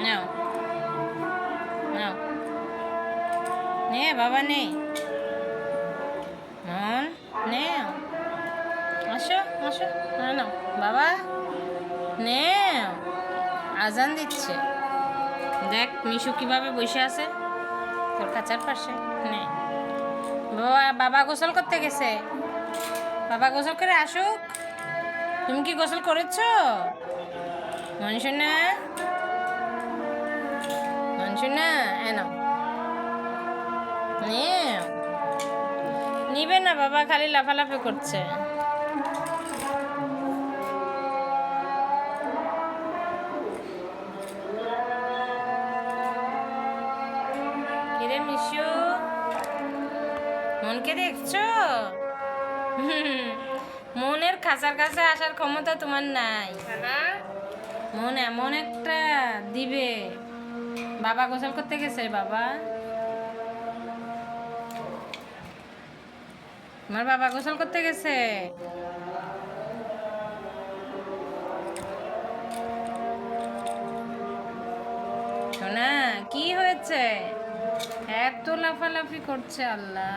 নাও নাও, নে বাবা নে, মন নে, আসো আসো, না নাও বাবা, নে, আজান দিচ্ছে। দেখ মিশু কিভাবে বসে আছে তোর কাচার পাশে। নে বাবা, বাবা গোসল করতে গেছে, বাবা গোসল করে আসুক। তুমি কি গোসল করেছো মনীষা? না মনীষা না, এনো নিবে না বাবা, খালি লাফালাফি করছে। কিরে মিশু, মনকে দেখছো? মনের খাঁচার কাছে আসার ক্ষমতা তোমার নাই। মন এমন একটা দিবে। বাবা গোসল করতে গেছে বাবা, আমার বাবা গোসল করতে গেছে। শোনা কি হয়েছে, এত লাফালাফি করছে আল্লাহ।